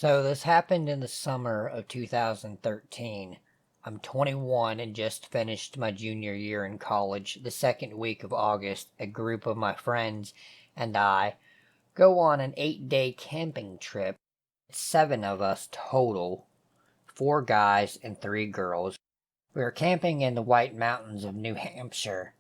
So this happened in the summer of 2013. I'm 21 and just finished my junior year in college. The second week of August, a group of my friends and I go on an 8-day camping trip. It's 7 of us total, 4 guys and 3 girls. We were camping in the White Mountains of New Hampshire.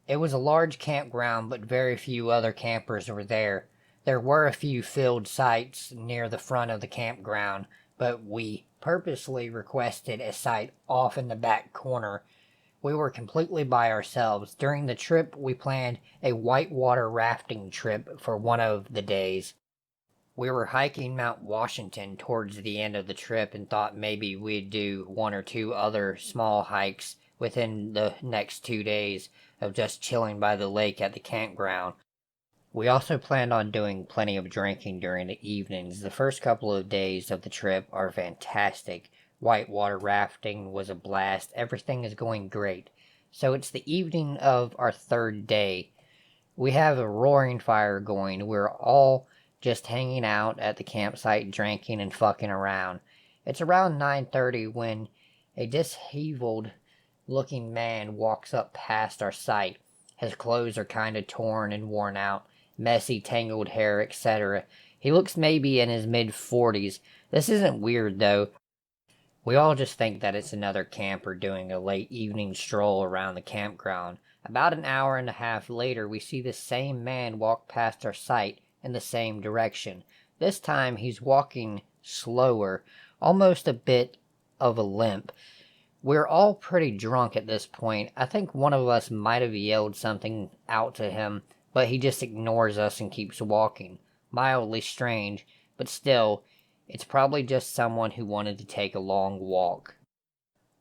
It was a large campground, but very few other campers were there. There were a few filled sites near the front of the campground, but we purposely requested a site off in the back corner. We were completely by ourselves. During the trip, we planned a whitewater rafting trip for one of the days. We were hiking Mount Washington towards the end of the trip and thought maybe we'd do 1 or 2 other small hikes within the next 2 days of just chilling by the lake at the campground. We also planned on doing plenty of drinking during the evenings. The first couple of days of the trip are fantastic. Whitewater rafting was a blast. Everything is going great. So it's the evening of our 3rd day. We have a roaring fire going. We're all just hanging out at the campsite, drinking and fucking around. It's around 9:30 when a disheveled looking man walks up past our site. His clothes are kinda torn and worn out, messy, tangled hair, etc. He looks maybe in his mid-40s. This isn't weird though. We all just think that it's another camper doing a late evening stroll around the campground. About an hour and a half later, we see the same man walk past our site in the same direction. This time he's walking slower, almost a bit of a limp. We're all pretty drunk at this point. I think one of us might have yelled something out to him, but he just ignores us and keeps walking. Mildly strange, but still, it's probably just someone who wanted to take a long walk.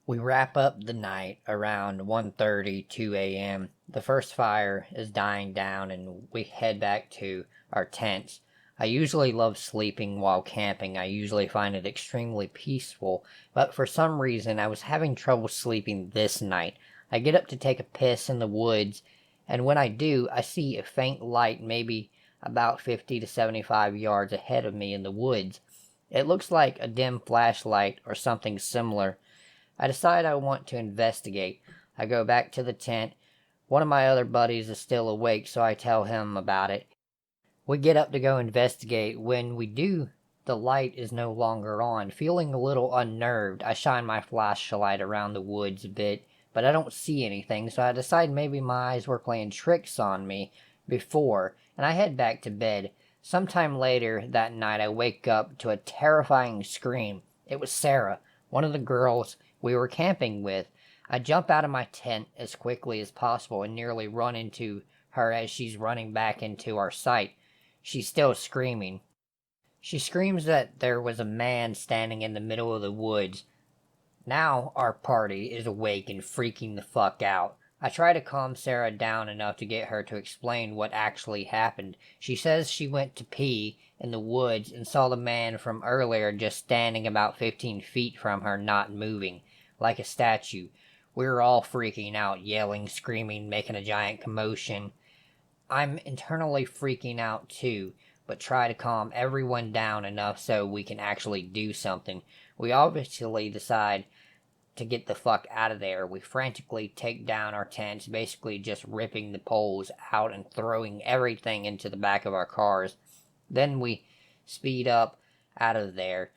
We wrap up the night around 1:30, 2 a.m. The first fire is dying down and we head back to our tents. I usually love sleeping while camping. I usually find it extremely peaceful, but for some reason I was having trouble sleeping this night. I get up to take a piss in the woods, and when I do, I see a faint light maybe about 50 to 75 yards ahead of me in the woods. It looks like a dim flashlight or something similar. I decide I want to investigate. I go back to the tent. One of my other buddies is still awake, so I tell him about it. We get up to go investigate. When we do, the light is no longer on. Feeling a little unnerved, I shine my flashlight around the woods a bit, but I don't see anything, so I decide maybe my eyes were playing tricks on me before, and I head back to bed. Sometime later that night, I wake up to a terrifying scream. It was Sarah, one of the girls we were camping with. I jump out of my tent as quickly as possible and nearly run into her as she's running back into our site. She's still screaming. She screams that there was a man standing in the middle of the woods. Now our party is awake and freaking the fuck out. I try to calm Sarah down enough to get her to explain what actually happened. She says she went to pee in the woods and saw the man from earlier just standing about 15 feet from her, not moving, like a statue. We were all freaking out, yelling, screaming, making a giant commotion. I'm internally freaking out too, but try to calm everyone down enough so we can actually do something. We obviously decide to get the fuck out of there. We frantically take down our tents, basically just ripping the poles out and throwing everything into the back of our cars. Then we speed up out of there.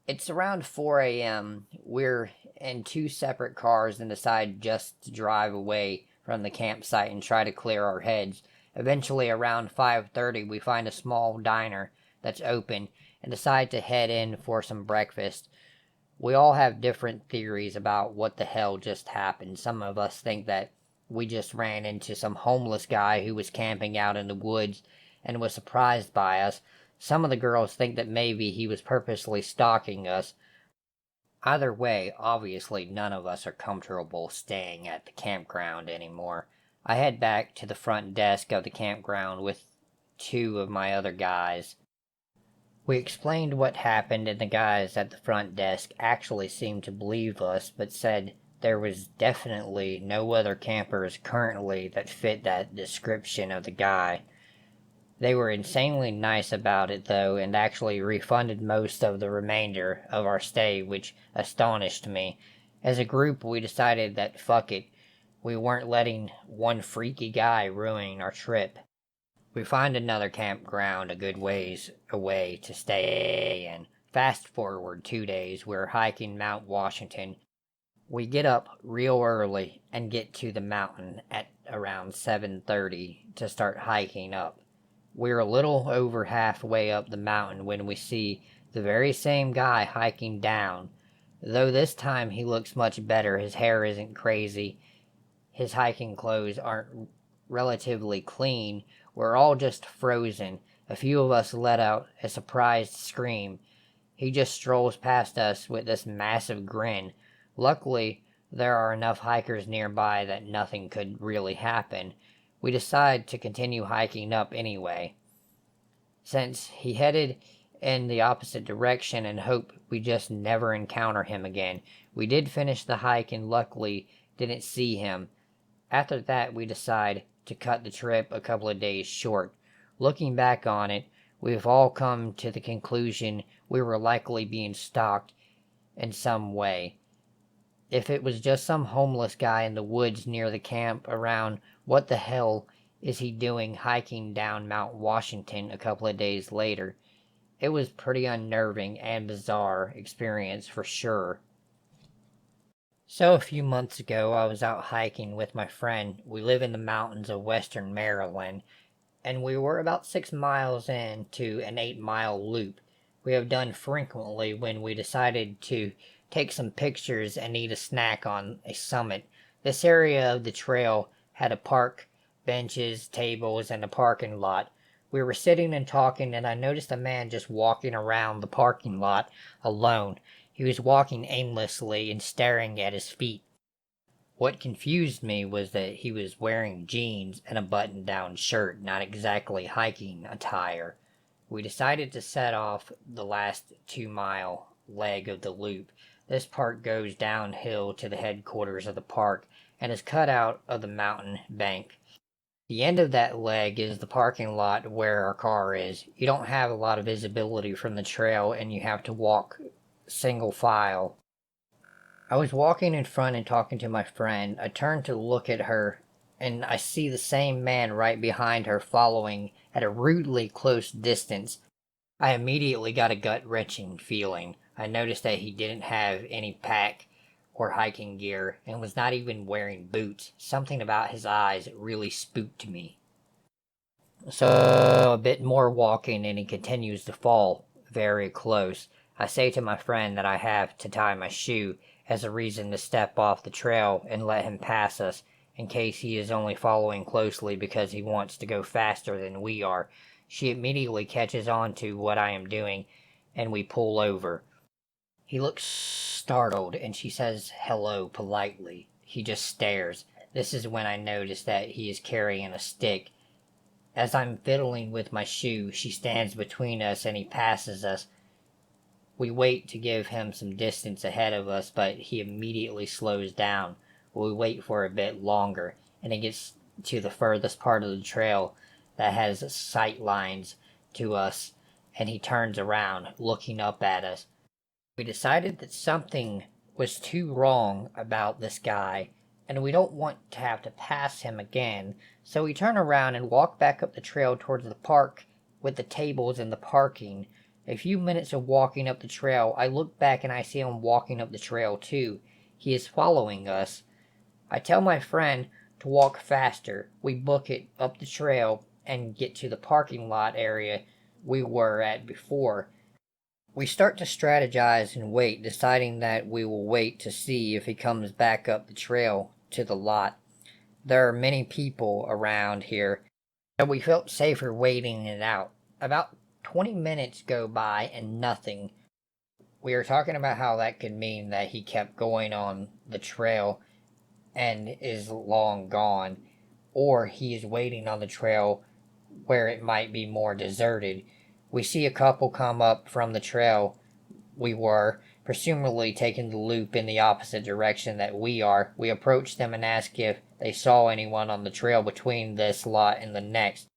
It's around 4 a.m. We're in 2 separate cars and decide just to drive away from the campsite and try to clear our heads. Eventually, around 5:30, we find a small diner that's open and decide to head in for some breakfast. We all have different theories about what the hell just happened. Some of us think that we just ran into some homeless guy who was camping out in the woods and was surprised by us. Some of the girls think that maybe he was purposely stalking us. Either way, obviously none of us are comfortable staying at the campground anymore. I head back to the front desk of the campground with 2 of my other guys. We explained what happened, and the guys at the front desk actually seemed to believe us, but said there was definitely no other campers currently that fit that description of the guy. They were insanely nice about it, though, and actually refunded most of the remainder of our stay, which astonished me. As a group, we decided that fuck it, we weren't letting one freaky guy ruin our trip. We find another campground a good ways away to stay in. Fast forward 2 days, we're hiking Mount Washington. We get up real early and get to the mountain at around 7:30 to start hiking up. We're a little over halfway up the mountain when we see the very same guy hiking down. Though this time he looks much better, his hair isn't crazy, his hiking clothes aren't relatively clean, we're all just frozen. A few of us let out a surprised scream. He just strolls past us with this massive grin. Luckily, there are enough hikers nearby that nothing could really happen. We decide to continue hiking up anyway, since he headed in the opposite direction and hope we just never encounter him again. We did finish the hike and luckily didn't see him. After that, we decide to cut the trip a couple of days short. Looking back on it, we've all come to the conclusion we were likely being stalked in some way. If it was just some homeless guy in the woods near the camp around, what the hell is he doing hiking down Mount Washington a couple of days later? It was pretty unnerving and bizarre experience for sure. So a few months ago, I was out hiking with my friend. We live in the mountains of western Maryland, and we were about 6 miles into an 8 mile loop we have done frequently when we decided to take some pictures and eat a snack on a summit. This area of the trail had a park, benches, tables, and a parking lot. We were sitting and talking, and I noticed a man just walking around the parking lot alone. He was walking aimlessly and staring at his feet. What confused me was that he was wearing jeans and a button-down shirt, not exactly hiking attire. We decided to set off the last 2 mile leg of the loop. This part goes downhill to the headquarters of the park and is cut out of the mountain bank. The end of that leg is the parking lot where our car is. You don't have a lot of visibility from the trail and you have to walk single file. I was walking in front and talking to my friend. I turned to look at her, and I see the same man right behind her following at a rudely close distance. I immediately got a gut-wrenching feeling. I noticed that he didn't have any pack or hiking gear and was not even wearing boots. Something about his eyes really spooked me. So a bit more walking and he continues to fall very close. I say to my friend that I have to tie my shoe as a reason to step off the trail and let him pass us, in case he is only following closely because he wants to go faster than we are. She immediately catches on to what I am doing, and we pull over. He looks startled, and she says hello politely. He just stares. This is when I notice that he is carrying a stick. As I'm fiddling with my shoe, she stands between us and he passes us. We wait to give him some distance ahead of us, but he immediately slows down. We wait for a bit longer, and he gets to the furthest part of the trail that has sight lines to us, and he turns around, looking up at us. We decided that something was too wrong about this guy, and we don't want to have to pass him again, so we turn around and walk back up the trail towards the park with the tables and the parking. A few minutes of walking up the trail, I look back and I see him walking up the trail too. He is following us. I tell my friend to walk faster. We book it up the trail and get to the parking lot area we were at before. We start to strategize and wait, deciding that we will wait to see if he comes back up the trail to the lot. There are many people around here, so we felt safer waiting it out. About 20 minutes go by and nothing. We were talking about how that could mean that he kept going on the trail and is long gone, or he is waiting on the trail where it might be more deserted. We see a couple come up from the trail we were, presumably taking the loop in the opposite direction that we are. We approach them and ask if they saw anyone on the trail between this lot and the next.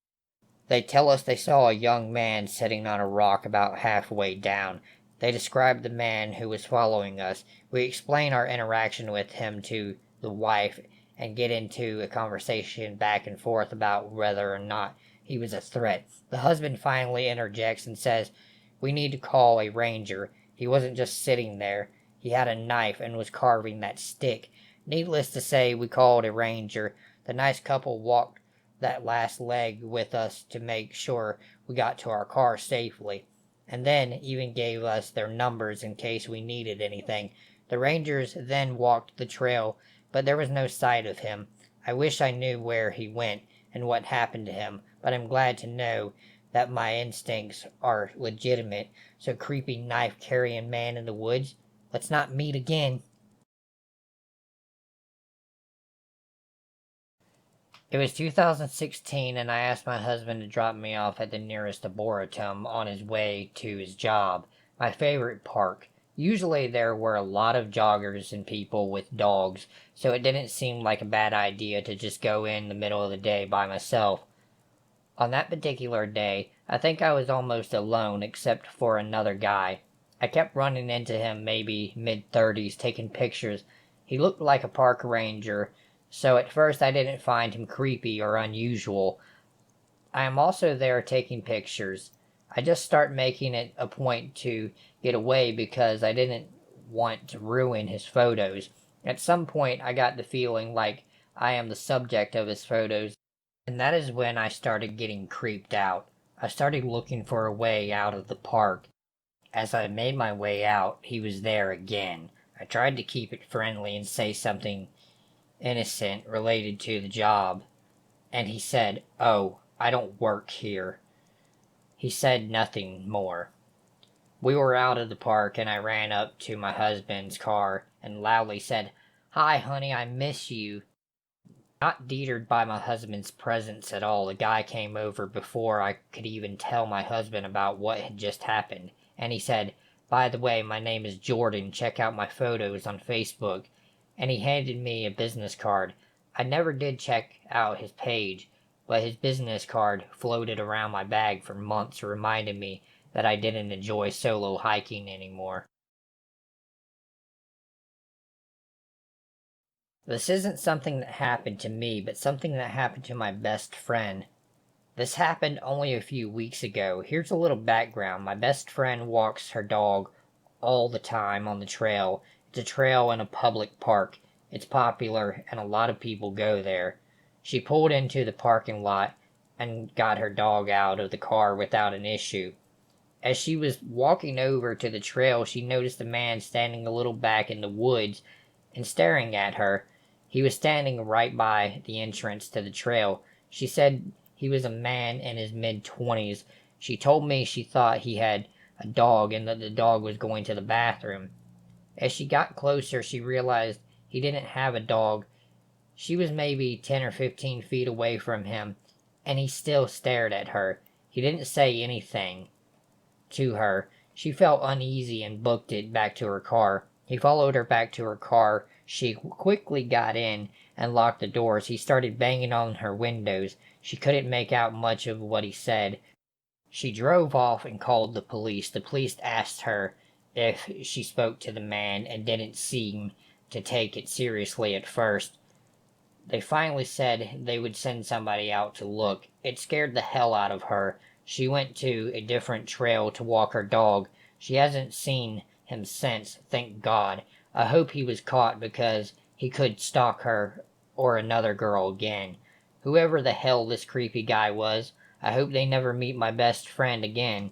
They tell us they saw a young man sitting on a rock about halfway down. They describe the man who was following us. We explain our interaction with him to the wife and get into a conversation back and forth about whether or not he was a threat. The husband finally interjects and says, "We need to call a ranger. He wasn't just sitting there. He had a knife and was carving that stick." Needless to say, we called a ranger. The nice couple walked that last leg with us to make sure we got to our car safely, and then even gave us their numbers in case we needed anything. The rangers then walked the trail, but there was no sight of him. I wish I knew where he went and what happened to him, but I'm glad to know that my instincts are legitimate. So, creepy knife carrying man in the woods, let's not meet again. It was 2016, and I asked my husband to drop me off at the nearest arboretum on his way to his job, my favorite park. Usually there were a lot of joggers and people with dogs, so it didn't seem like a bad idea to just go in the middle of the day by myself. On that particular day, I think I was almost alone except for another guy. I kept running into him, maybe mid-30s, taking pictures. He looked like a park ranger, so at first I didn't find him creepy or unusual. I am also there taking pictures. I just start making it a point to get away because I didn't want to ruin his photos. At some point, I got the feeling like I am the subject of his photos, and that is when I started getting creeped out. I started looking for a way out of the park. As I made my way out, he was there again. I tried to keep it friendly and say something innocent related to the job, and he said, "Oh, I don't work here." He said nothing more. We were out of the park, and I ran up to my husband's car and loudly said, "Hi, honey, I miss you." Not deterred by my husband's presence at all, the guy came over before I could even tell my husband about what had just happened, and he said, "By the way, my name is Jordan. Check out my photos on Facebook." And he handed me a business card. I never did check out his page, but his business card floated around my bag for months, reminding me that I didn't enjoy solo hiking anymore. This isn't something that happened to me, but something that happened to my best friend. This happened only a few weeks ago. Here's a little background. My best friend walks her dog all the time on the trail. It's a trail in a public park. It's popular and a lot of people go there. She pulled into the parking lot and got her dog out of the car without an issue. As she was walking over to the trail, she noticed a man standing a little back in the woods and staring at her. He was standing right by the entrance to the trail. She said he was a man in his mid-20s. She told me she thought he had a dog and that the dog was going to the bathroom. As she got closer, she realized he didn't have a dog. She was maybe 10 or 15 feet away from him, and he still stared at her. He didn't say anything to her. She felt uneasy and booked it back to her car. He followed her back to her car. She quickly got in and locked the doors. He started banging on her windows. She couldn't make out much of what he said. She drove off and called the police. The police asked her if she spoke to the man and didn't seem to take it seriously at first. They finally said they would send somebody out to look. It scared the hell out of her. She went to a different trail to walk her dog. She hasn't seen him since, thank God. I hope he was caught because he could stalk her or another girl again. Whoever the hell this creepy guy was, I hope they never meet my best friend again.